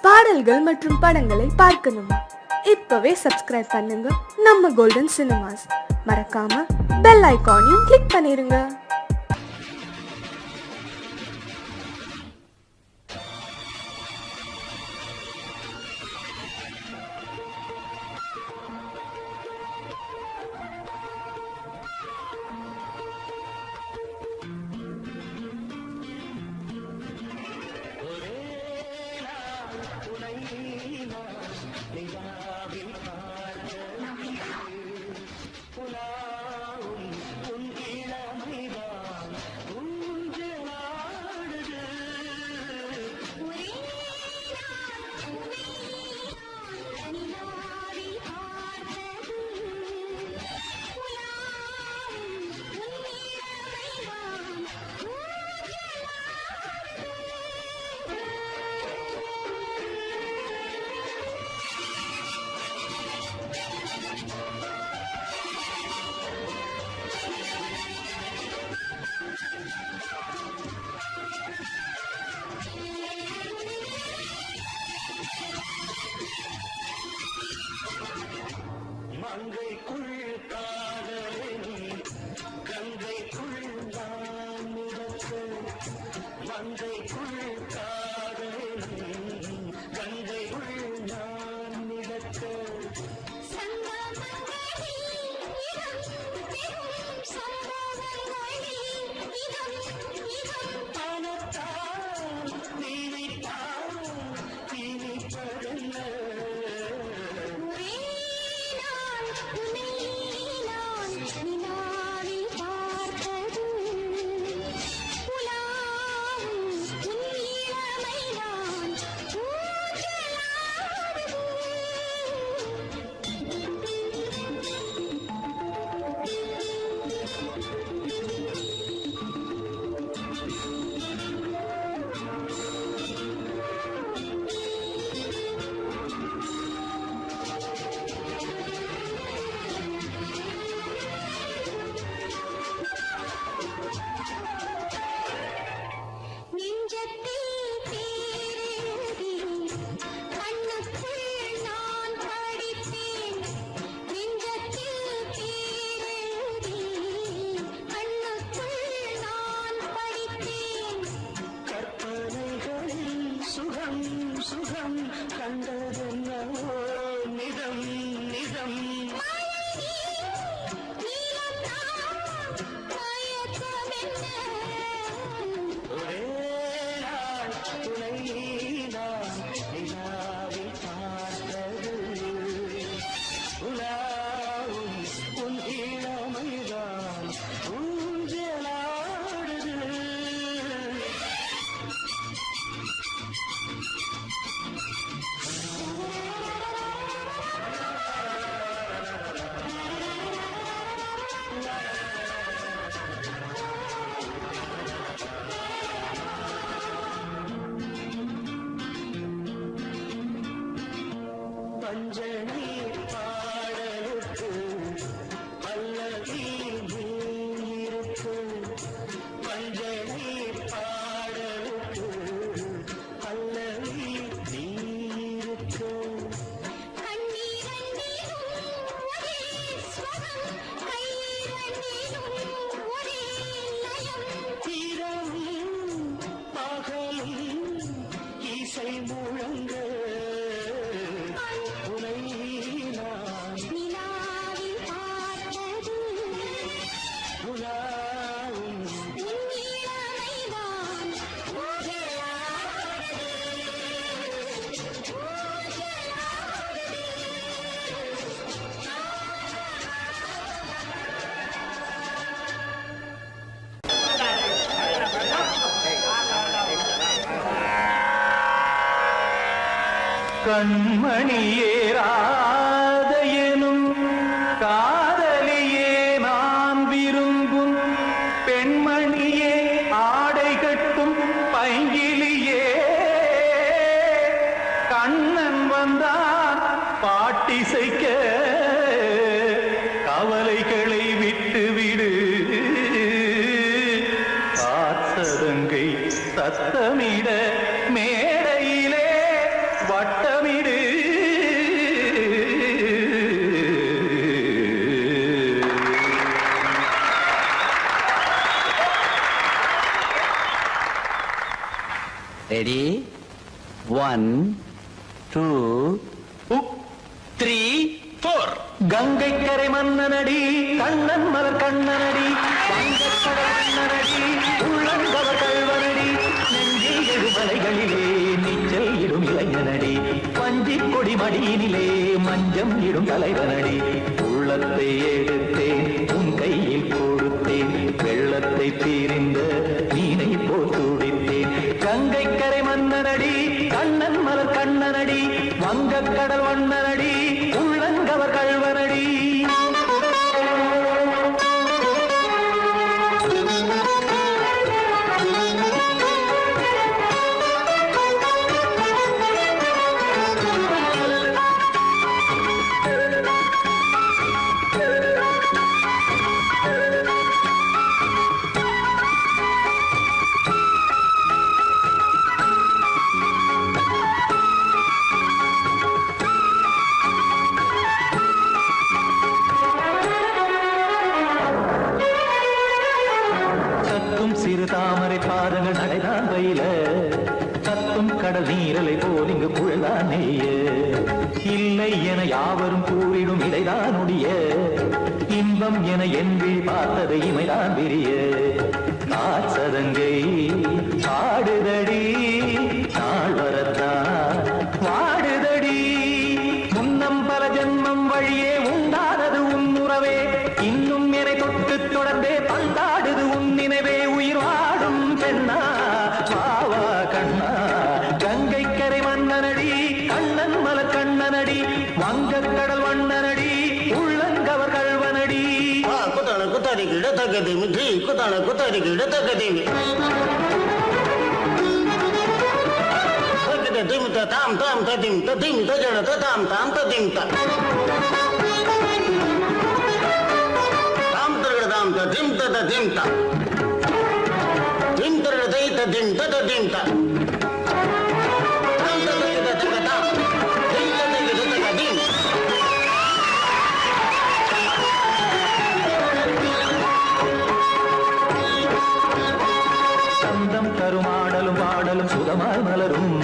பாடல்கள் மற்றும் படங்களை பார்க்கணுமா? இப்பவே சப்ஸ்கிரைப் பண்ணுங்க நம்ம கோல்டன் சினிமாஸ். மறக்காம பெல் ஐகானையும் கிளிக் பண்ணிருங்க. கண்மணியேராதையனும் காதலியே நான் விரும்பும் பெண்மணியே ஆடை கட்டும் பைங்கிலியே கண்ணன் வந்தான் பாட்டிசைக்க கவலைகளை விட்டுவிடு பார்த்ததங்கை சத்தமிட மேடையிலே வட்டமிடு. ரெடி 1 2 3 4. கங்கை கரை மன்னனடி கண்ணன் மலர் கண்ணனடி வங்கக்கடல் மன்னனடி உள்ளங்கவர் கல்வனடி நெஞ்சில் எழுமலைகளிலே நீச்சல் இடும் இளைஞனடி பஞ்சிக் கொடி மடியினிலே மஞ்சம் இடும் தலைவனடி. உள்ளத்தை எடுத்தேன் உன் கையில் கொடுத்தேன் வெள்ளத்தை தீரிந்த மீனை போல் துடித்தேன். கங்கை கரை மன்னனடி கண்ணன் மலர் கண்ணனடி வங்கக்கடல் வண்ணனடி உள்ளங்கவர் கல்வனடி. சிறு தாமரை பாதங்கள் நடைதான் வயல சத்தும் கடல் நீரலை போல் இங்கு புழதான் நெய்ய. இல்லை என யாவரும் கூறிடும் இடைதான் உடைய இன்பம் என என் விழி பார்த்தது இமைதான் விரிய. காசதங்கை பாடுதடி நாள் வரத்தான் வாடுதடி முன்னம் பல ஜென்மம் வழியே உண்டானது உன் உறவே இன்னும் என்னை தொட்டு தொடர்ந்தே பந்தாடுது உன் நினைவே. உயிர் வாடும் பெண்ணா பாவா கண்ணா கங்கை கரை மன்னனடி கண்ணன் மலர் கண்ணனடி வங்கக்கடல் வண்ணனடி உள்ளங்கவர் கல்வனடி. குத்தான குத்தாரிக்கு இடத்தக்கதேமி தி குத்தான குத்தாரிக்கு இடத்தக்கதேமி திமித்த தாம் தாம் ததிம் ததிம் தஜட தாம் தாம் ததிம் தாம் தாம் ததிம் ததிம் தாம் திம் தரதை ததிம் ததிம் தாம் தாம் ததிம் ததிம் தாம் திம் ததிம் ததிம். சந்தம் கருமாடலும் பாடலும் சுகமாய் மலரும்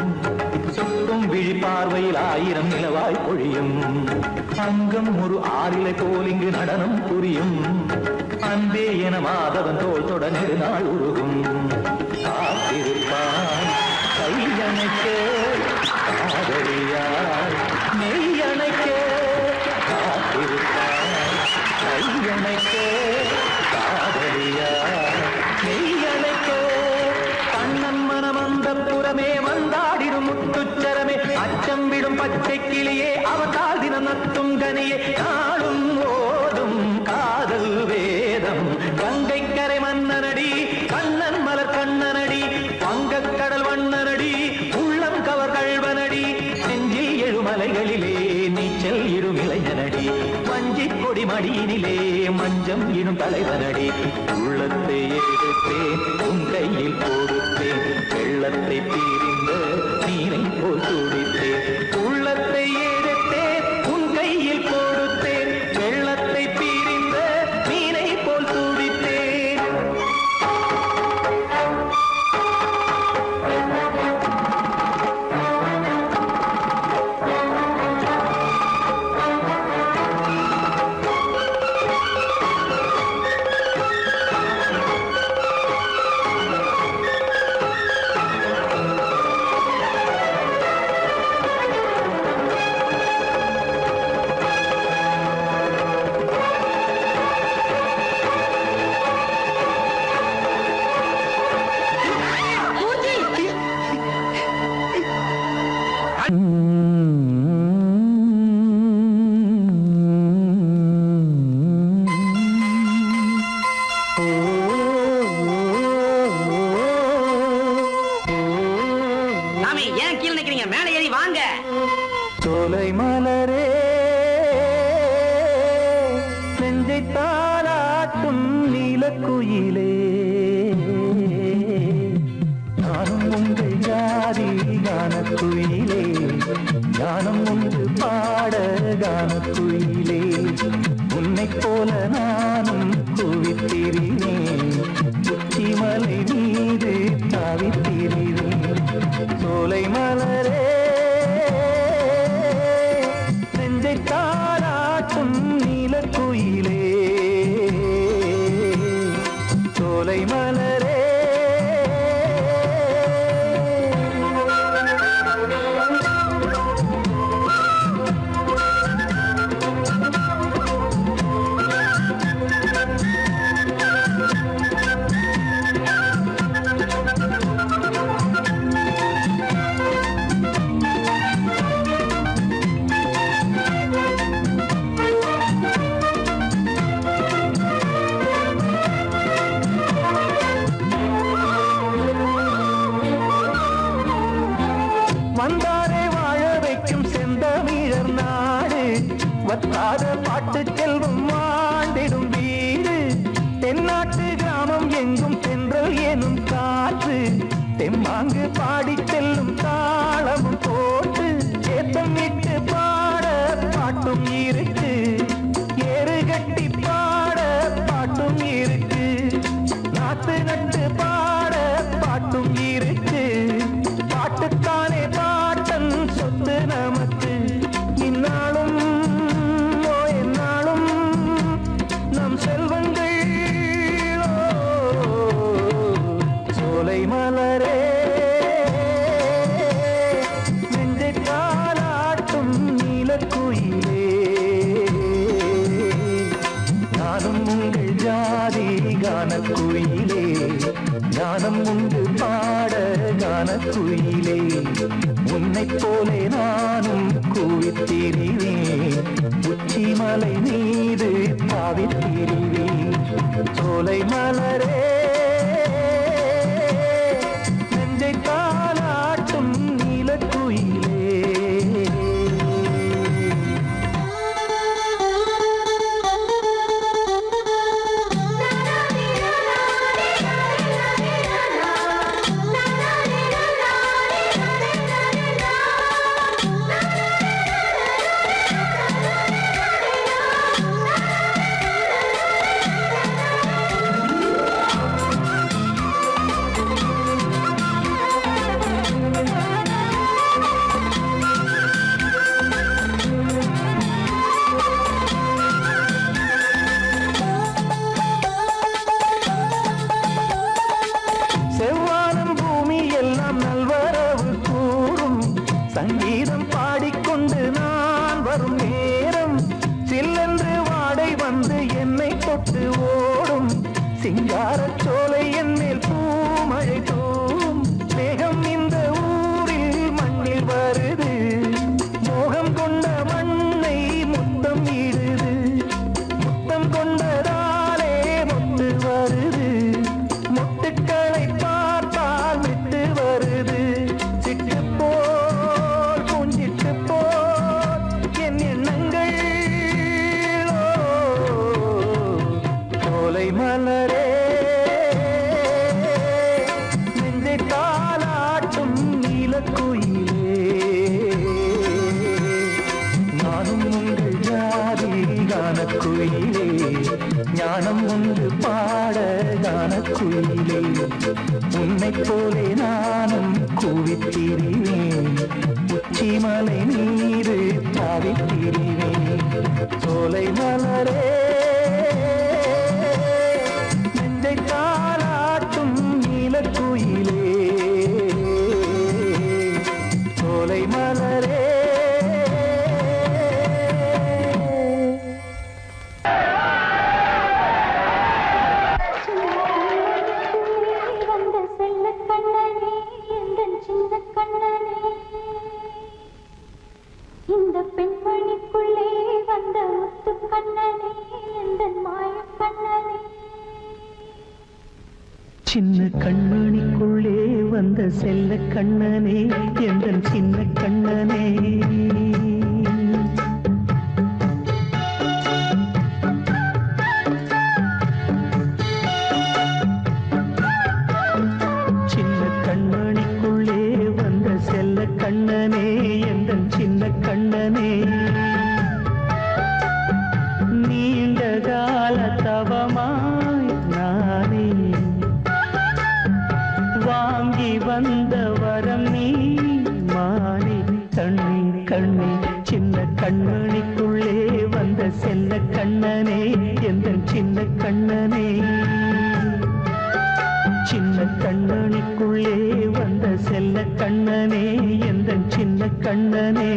சுட்டும் விழி பார்வையில் ஆயிரம் நிலவாய் பொழியும். அங்கம் ஒரு ஆறிலை போல் இங்கு நடனம் புரியும். அன்பே என மாதவன் தோல் தொட நெடுநாள் உருகும். காத்திருப்பான் கையணைக்க காதலியார் மெய்யணைக்க. காத்திருப்பான் கையணைக்க காதலியார் மெய்யணைக்க. கண்ணன் மனமந்த புறமே வந்தாடிடும் முத்துச்சரமே அச்சம் விடும் பச்சை கிளியே அவதால் தினம் நத்தும் கனியே நாளும் ஓதும் காதல் வேதம். கங்கை கரை மன்னனடி கண்ணன் மலர் கண்ணனடி வங்கக்கடல் வண்ணனடி உள்ளம் கவர் கல்வனடி நெஞ்சில் எழுமலைகளிலே நீச்சல் இடும் இளைஞனடி வஞ்சிக் கொடி மடியினிலே மஞ்சம் இடும் தலைவனடி. உள்ளத்தை எடுத்தேன் உன் கையில் கொடுத்தேன் வெள்ளத்தை தீரிந்த மீனை போல் துடித்தேன். உள்ளத்தை எடுத்தேன் உன் கையில் கொடுத்தேன் வெள்ளத்தை தீரிந்த மீனை போல் துடித்தேன். சோலை மலரே நெஞ்சை தாளாட்டும் நீலக்குயிலே நானும் உங்கள் ஜாதி கானக்குயிலே கானம் ஒன்று பாட கானக்குயிலே உன்னைப் போல நானும் குவித்திரினேன் உச்சிமலை மீது தாவித்திரினேன் சோலை மலரே நெஞ்சை தாராட்டும் நீலக்குயிலே சோலை மலரே வந்தாரே வாழ வைக்கும் செந்தமிழர் நாடு வத்தாத பாட்டு செல்வம் வாழ்ந்திடும் வீடு தென்னாட்டு கிராமம் எங்கும் தென்றல் எனும் காற்று தெம்மாங்கு பாடி செல்லும் தாளமும் போட்டு ஏத்தம் இட்டு பாட பாட்டும் இருக்கு ஏறு கட்டி பாட பாட்டும் இருக்கு நாத்து நட்டு பாட பாட்டும் இருக்கு பாட்டுத்தானே பாட்டன் சொத்து நமக்கு இந்நாளும் எந்நாளும் நம் செல்வங்கள் சோலை மலரே நெஞ்சை தாலாட்டும் நீலக்குயிலே நானும் உங்கள் ஜாதி கானக்குயிலே ஞானம் உண்டு பாட கானக்குயிலே உன்னைப் போலே நானும் கூவித்திரிவேன் உச்சிமலை மீது தாவித்திரிவேன் சோலை மலரே நெஞ்சை தாலாட்டும் நீலக்குயிலே செவ்வானம் பூமி எல்லாம் நல்வரவு கூறும் சங்கீதம் பாடிக்கொண்டு நான் வரும் நேரம் சில்லென்று வாடை வந்து என்னை தொட்டு ஓடும் சிங்காரச் சோலை என் மேல் பூமழை தூவும் மேகம் இந்த ஊரில் மண்ணில் வருது மோகம் கொண்ட மண்ணை முத்தம் இடுது முத்தம் கொண்டதாலே முத்து வருது முட்டுக்களை பார்த்தால் விட்டு வருது சிட்டு போல் பூஞ்சிட்டு போல் என் எண்ணங்கள் சோலை மலரே நெஞ்சை தாலாட்டும் நீலக்குயிலே நானும் உங்கள் ஜாதி கானக்குயிலே ஞானம் உண்டு பாட கானக்குயிலே உன்னைப் போலே நானும் கூவித்திரிவேன் உச்சிமலை மீது தாவித்திரிவேன் சோலை மலரே நெஞ்சை தாலாட்டும் நீலக்குயிலே சோலை மலரே வந்த செல்ல கண்ணனே எந்தன் சின்ன கண்ணனே இந்த பெண்மணிக்குள்ளே வந்த முத்து கண்ணனே எந்தன் மாய கண்ணனே சின்ன கண்மணிக்குள்ளே வந்த செல்ல கண்ணனே எந்தன் சின்ன கண்ணனே சின்ன கண்மணிக்குள்ளே வந்த செல்ல கண்ணனே எந்தன் சின்ன கண்ணே கண்ணே சின்ன கண்மணிக்குள்ளே வந்த செல்ல கண்ணனே எந்த சின்ன கண்ணனே சின்ன கண்ணனுக்குள்ளே வந்த செல்ல கண்ணனே எந்த சின்ன கண்ணனே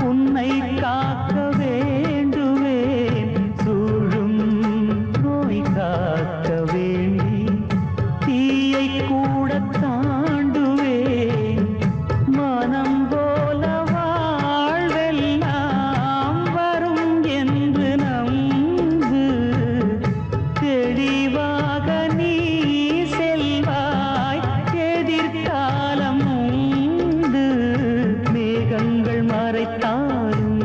உன்னை காக்க வேண்டுவேன் சூழும் நோய் காக்க வேண்டி தீயை கூட தாண்டுவேன் மனம் போல வாழ்வெல்லாம் வரும் என்று நம்பு தெளிவாக நீ செல்வாய் எதிர்காலம் உண்டு மேகங்கள் மறைத்தாலும்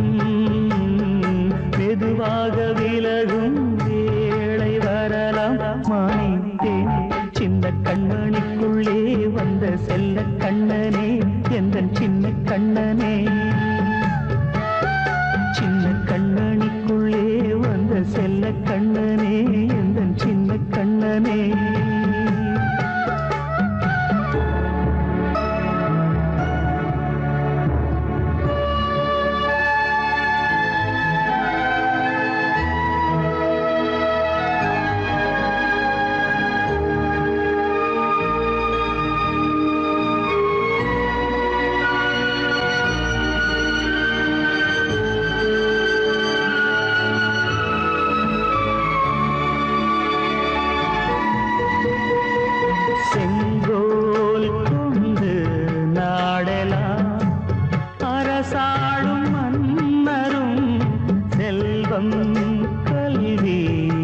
மெதுவாக விலகும் வேளை வரலாம் மானித்தேன் சின்ன கண்மணிக்குள்ளே வந்த செல்ல கண்ணனே எந்த சின்ன கண்ணனே சின்ன கண்ணனிக்குள்ளே வந்த செல்ல கண்ணனே எந்த சின்ன கண்ணனே செங்கோல் கொண்டு நாடலாம் அரசாளும் மன்னரும் செல்வம் கல்வியாவுமே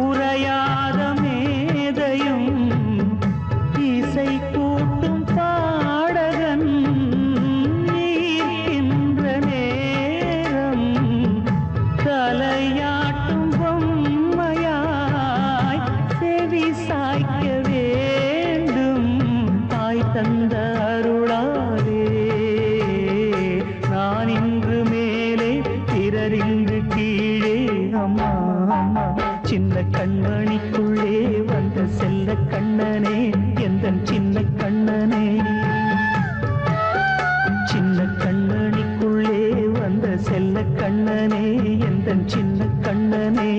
உரையாத மேதையும் இசை கூட்டும் பாடகன் ஈர்க்கின்ற நேரம் தலையாட்டும் பொம்மையாய் செவி சாய்க்க வேண்டும் தாய் தந்த அருளாலே நான் இன்று மேலே பிறரிங்கு கீழே அம்மா அம்மா சின்ன கண்மணிக்குள்ளே வந்த செல்ல கண்ணனே எந்த சின்ன கண்ணனே சின்ன கண்ணனிக்குள்ளே வந்த செல்ல கண்ணனே எந்த சின்ன கண்ணனே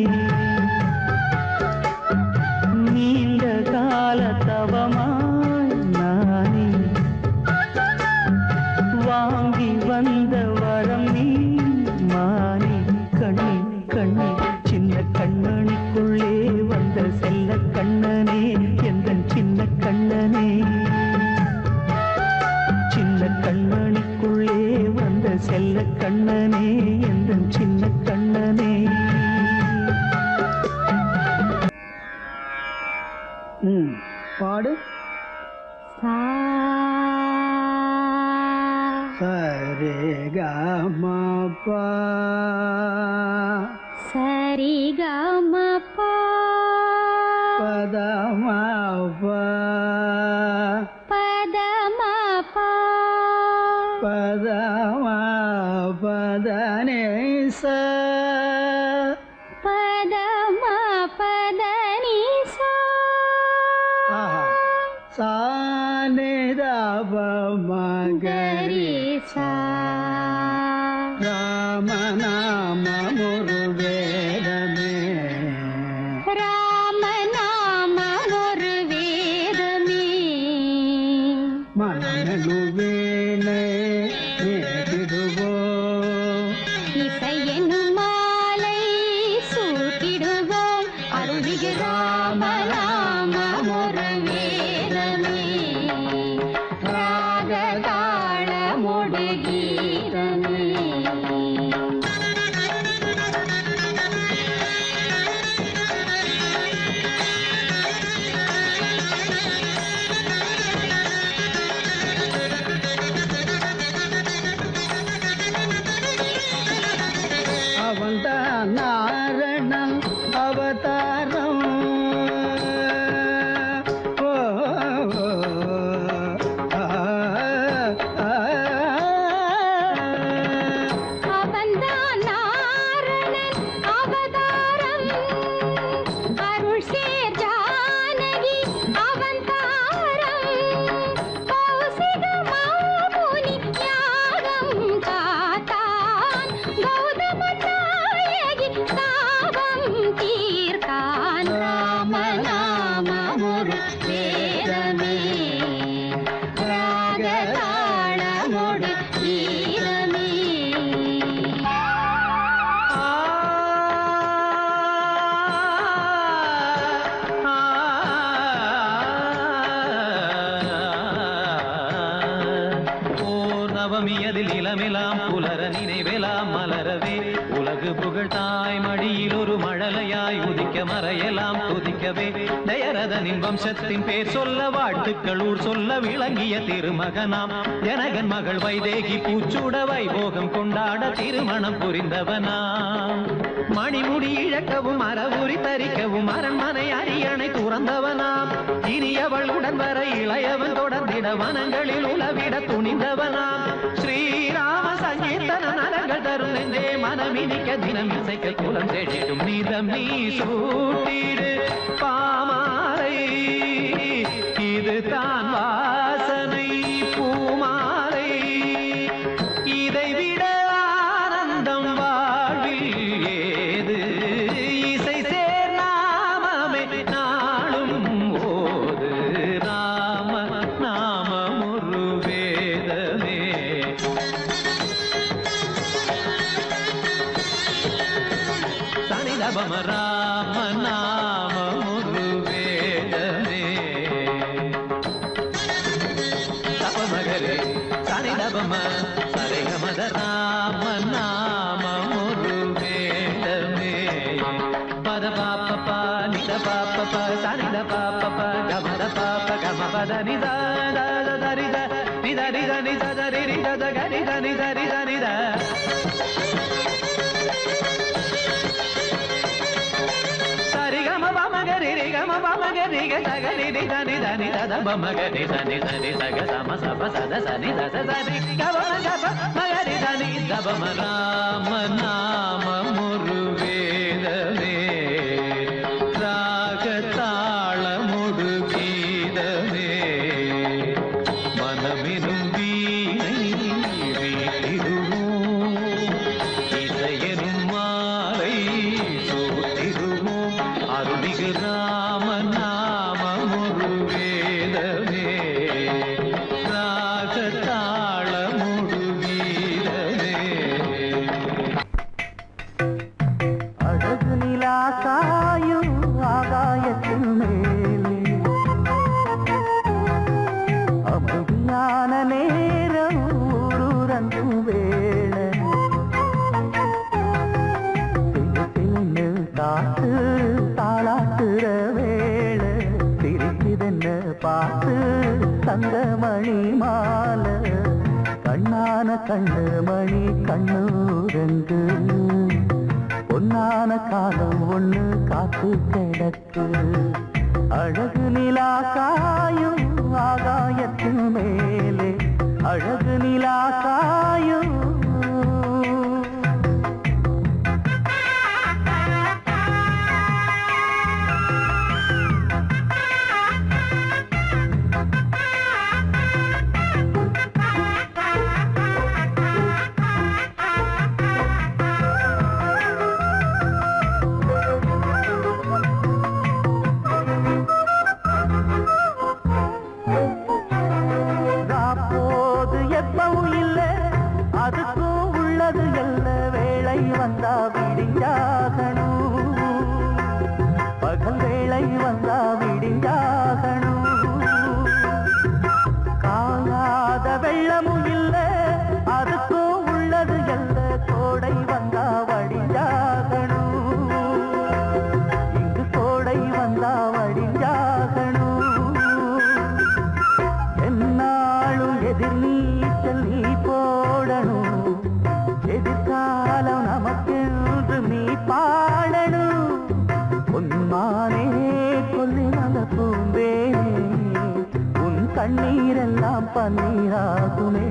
நீண்ட கால தவமாய் நானே வாங்கி வந்த வரம் நீ மானே கண்ணே கண்ணே சின்ன கண்ணனிக்குள்ளே வந்த செல்ல கண்ணனே எந்த சின்ன கண்ணனே சின்ன கண்ணனிக்குள்ளே வந்த செல்ல கண்ணனே எந்த சின்ன கண்ணனே பாடு சா சரே கமபா சரி கமபா பதமபா பதமபா பதமபதனே ச பதமபதனி சா சானிதப மகரி சா ராமநாம முருவேதமே ராமநாம ஒரு வேதமே மனனுவேனை நேரிடுவோ இசையெனும் மாலை சூட்டிடுவோம் அருள்மிகு ராமநாம ஒரு வேதமே ராகதாள மொடு கீதமே நிலமெல்லாம் புலர நினைவெல்லாம் மலரவே உலகு புகழ் தாய் மடியில் ஒரு மழலையாய் உதிக்க மறையெல்லாம் துதிக்கவே தயரதனின் வம்சத்தின் பேர் சொல்ல வாழ்த்துக்கள் ஊர் சொல்ல விளங்கிய திருமகனாம் ஜனகன் மகள் வைதேகி பூச்சூட வைபோகம் கொண்டாட திருமணம் புரிந்தவனாம் மணிமுடி இழக்கவும் மரபுரி தரிக்கவும் அரண்மனை அரியணை துறந்தவனாம் இனி அவள் உடன் வர இளையவன் தொடர்ந்திட வனங்களில் உலவிட துணிந்தவனாம் ஸ்ரீராம சங்கீர்த்தன நலங்கள் தரும் நெஞ்சே மனமினிக்க தினம் இசைக்க குலம் செழிடும் நீதம் நீ சூட்டிடு பாமாலை இது தான் வாசனை பூமாலை இதை விட ஆனந்தம் வாழ்வில் ஏது இசை சேர் நாமமே நாளும் ஓது ராம நாமம் ஒரு வேதமே தனிதபம ராம நாமம் ஒரு வேதமே தபமகரே தனிதபம சரிகமத ராம நாமம் ஒரு வேதமே பத பாப்ப நித பாப்ப சனித பாப்ப கமத பாப்ப கமபத நித தரித நித நித நித தரி நித கரித நித நித நித சரிகம பமகரி ரிகம பமகரி கசகரி நித நித நித பமகரி சனி சனி சக சம சப சத சனி தச சரி கபம கப மகரி சனி தபம ராம நாம ஒரு வேதமே ராக தாளமுடு கீதமே மனமெனும் வீணை வீட்டிடுவோம் இசையெனும் மாலை சூட்டிடுவோம் அருள்மிகு ராம நாமம் ஒரு வேதமே ராக தாளமுடு கீதமே அழகு நிலா காயும் ஆகாயத்தின் மேலே அமைதியான நேரம் ஊரூரங்கும் வேளை சிலு காத்து தாளாட்டுற வேளை சிரிக்குதென்ன பார்த்து தங்கமணி மாலை கண்ணான கண்ணு மணி கண்ணூரங்கு பொன்னான காலம் ஒண்ணு காத்து கிடக்கு அழகு நிலா காயும் ஆகாயத்தின் மேலே அழகு நிலா காயும் போது எப்பவும் இல்ல அதுக்கும் உள்ளது எல்ல வேளை வந்தா விடிஞ்சாகணும் பகல் வேளை வந்தா விடிஞ்சாகணும் காயாத வெள்ளமும் இல்ல அதுக்கும் உள்ளது எல்ல கோடை வந்தா வடிஞ்சாகணும் இங்கு கோடை வந்தா வடிஞ்சாகணும் என்னாலும் எதிர் நீச்சல் நீ போடணும் எதிர்காலம் நமக்கென்று நீ பாடணும் உன்மானே கொல்லிமல பூந்தேனே உன் கண்ணீரெல்லாம் பன்னீராகுமே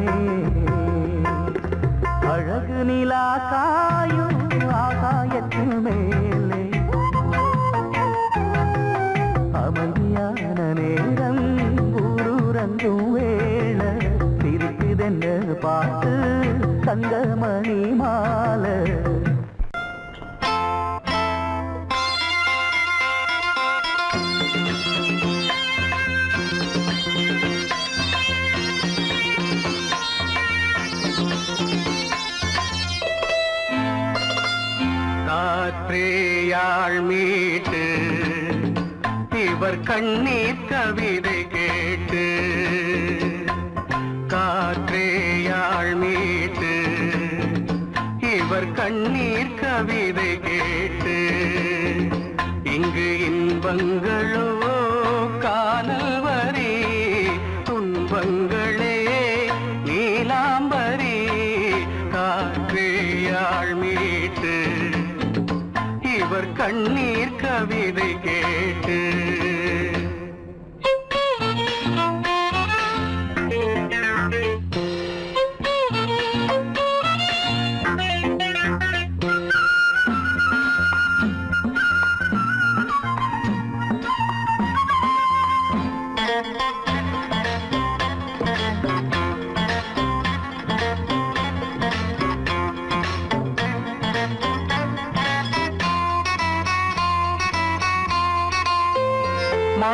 அழகு நிலா காயும் ஆகாயத்தின் மேலே அமைதியான நேரம் ஊரூரங்கும் வேளை சிரிக்குதென்று பார்த்து தங்கமணி மாலை காற்றேயாழ் மீட்டு இவர் கண்ணீர் கவிதை கேட்டு காற்றேயாழ் மீட்டு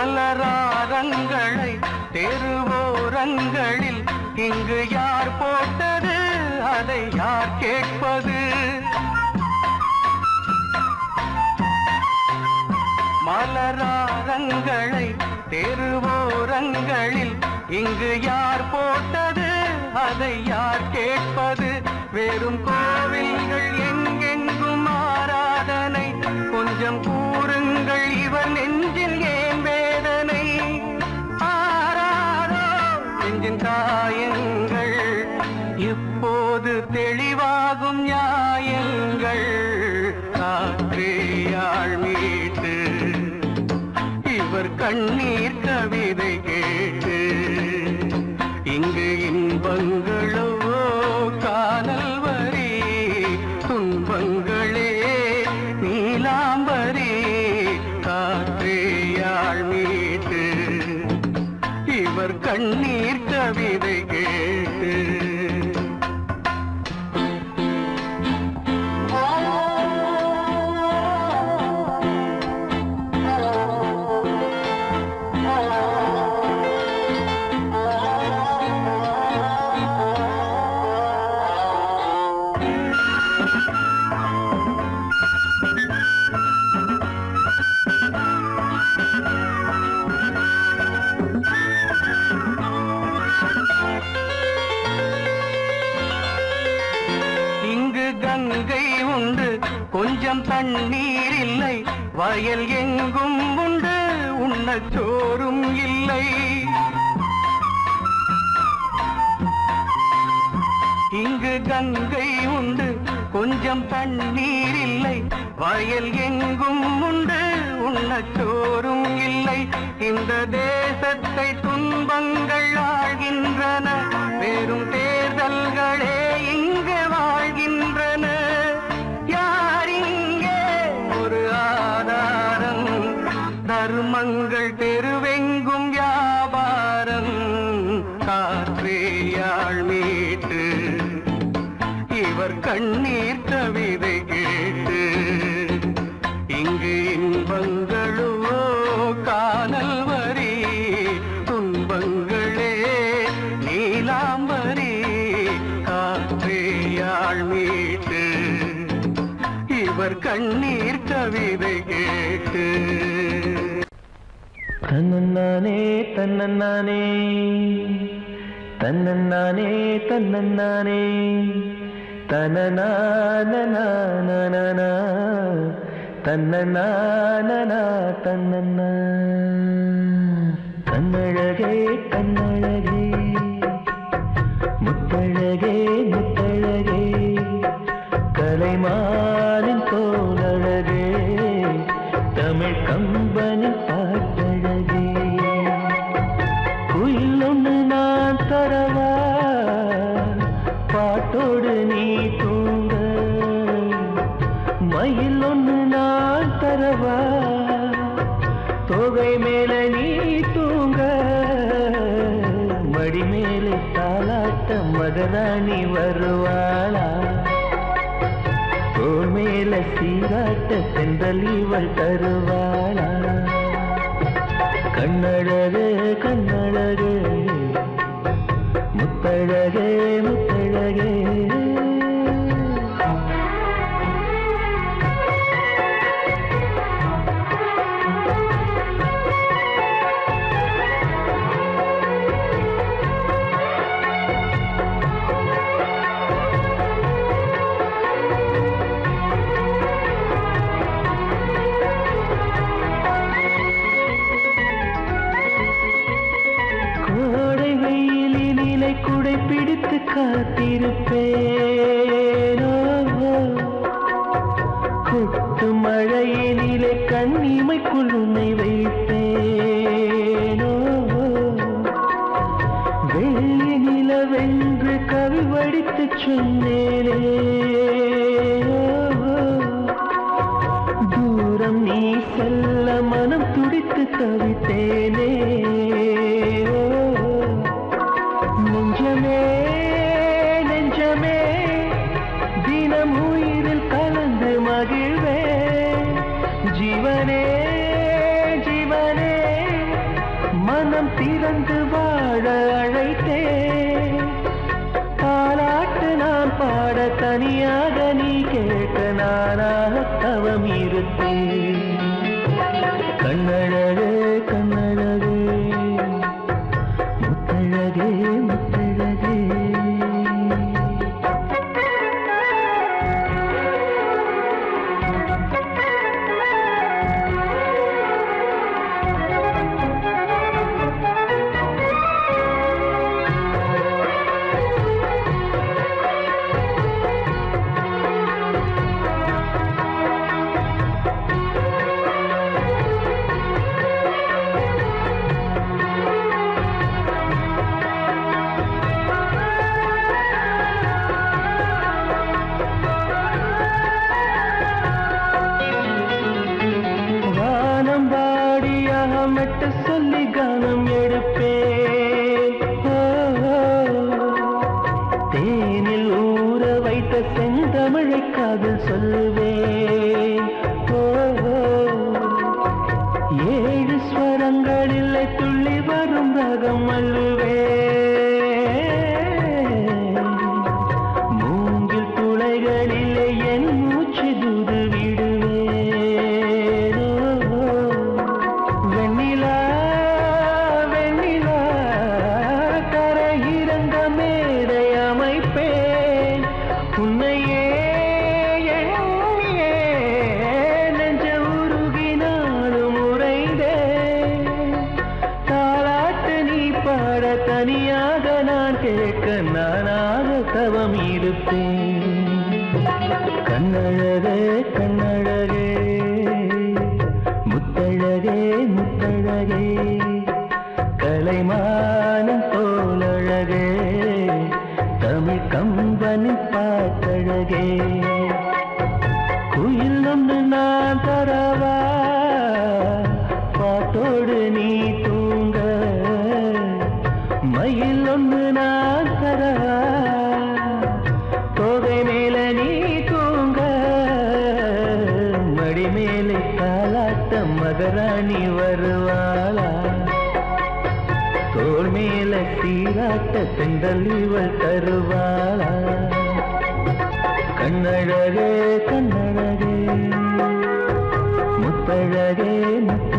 மலராரங்களை தெருவோரங்களில் இங்கு யார் போட்டது, அதை யார் கேட்பது? மலராரங்களை தெருவோரங்களில் இங்கு யார் போட்டது, அதை யார் கேட்பது? வெறும் கோவில்கள் எங்கெங்கும் ஆராதனை, கொஞ்சம் கூறுங்கள் இவர் நெஞ்சில் ஏன் வேதனை? ஆராரோ நெஞ்சின் காயங்கள், இப்போது தெளிவாகும் நியாயங்கள். காற்றேயாழ் மீட்டு இவர் கண்ணீர் கவிதை கேட்டு, இங்கு இன்பங்களோ காதல் வரி, துன்பங்களே நீலாம்பரி. காற்றேயாழ் மீட்டு இவர் கண்ணீர் கவிதை கேட்டு. கங்கை உண்டு, கொஞ்சம் தண்ணீர் இல்லை, வயல் எங்கும் உண்டு, உண்ணச் சோறும் இல்லை. இங்கு கங்கை உண்டு, கொஞ்சம் தண்ணீர் இல்லை, வயல் எங்கும் உண்டு, உண்ணச் சோறும் இல்லை. இந்த தேசத்தை துன்பங்கள் ஆழ்கின்றன, வெறும் தேர்தல்களே இங்கு வாழ்கின்றன. யார் இங்கே ஒரு ஆதாரம்? தர்மங்கள் தெருவெங்கும் வியாபாரம். காற்றேயாழ் மீட்டு இவர் கண்ணீர் கவிதை கேட்டு, இங்கு இன்பங்களோ காதல் வரி, துன்பங்களே நீலாம்பரி. காற்றேயாழ் மீட்டு இவர் கண்ணீர் கவிதை கேட்டு. தன்னன்னானே தன்னன்னானே தன்னன்னானே தன்னன்னானே தனநானநானநானா தன்னநானனா தன்னன்னா. கண்ணழகே கண்ணழகே முத்தழகே முத்தழகே கலைமானின் தோழழகே தமிழ் கம்பனின் பாட்டழகே. குயில் ஒன்று நான் தரவா, பாட்டோடு நீ தூங்க. மயில் ஒன்று நான் தரவா, தொகை மேல நீ தூங்க. மடி மேலே தாலாட்ட மகராணி வருவாளா, தோள் மேல சீராட்ட சென்றல் இவள் தருவாளா. கண்ணழகு கண்ணழகு முத்தழகே முத்தழகே. குடை பிடித்து காத்திருப்பேனோ, கொட்டு மழையினிலே கண்ணிமைக்குள் உன்னை வைப்பேனோ. வெள்ளி நிலவென்று கவி வடித்து சொன்னேனே, தூரம் நீ செல்ல மனம் துடித்து தவித்தேனே. நெஞ்சமே நெஞ்சமே தினம் உயிரில் கலந்து மகிழ்வே. ஜீவனே ஜீவனே தனியாக நீ கேட்க நானாக தவம் இருப்பேன். கண்ணழகே கண்ணழகே முத்தழகே முத்தழகே. மெட்டு சொல்லி கானம் எடுப்பேன். தேனில் ஊற வைத்த செந்தமிழை காதல் சொல்லுவேன். ஏழு ஸ்வரங்களில் துள்ளி வரும் ரகம் அள்ளுவேன். மூங்கில் துளைகளிலே என் மூச்சு தூது விடுவேன். வெண்ணிலா வெண்ணிலா கரையிறங்க மேடை அமைப்பேன். உன்னையே எண்ணியே நெஞ்ச உருகினாலும் உறைந்தேன். தாலாட்டு நீ பாட தனியாக நான் கேட்க நானாக தவம் இருப்பேன். கண்ணழகே கண்ணழகே முத்தழகே முத்தழகே கலைமானம் போலழகே தமிழ் கம்பனின் பாட்டழகே. குயில் ஒன்று நான் தரவா பாட்டோடு நீ தூங்க. மயில் ஒன்று நான் தரவா தோகை மேல நீ தூங்க. மடி மேலே காலாட்ட மகராணி வருவாளா. தோள் மேல சீராட்ட செந்தல் இவள் தருவாளா. கண்ணழகே கண்ணழகே முத்தழகே முத்த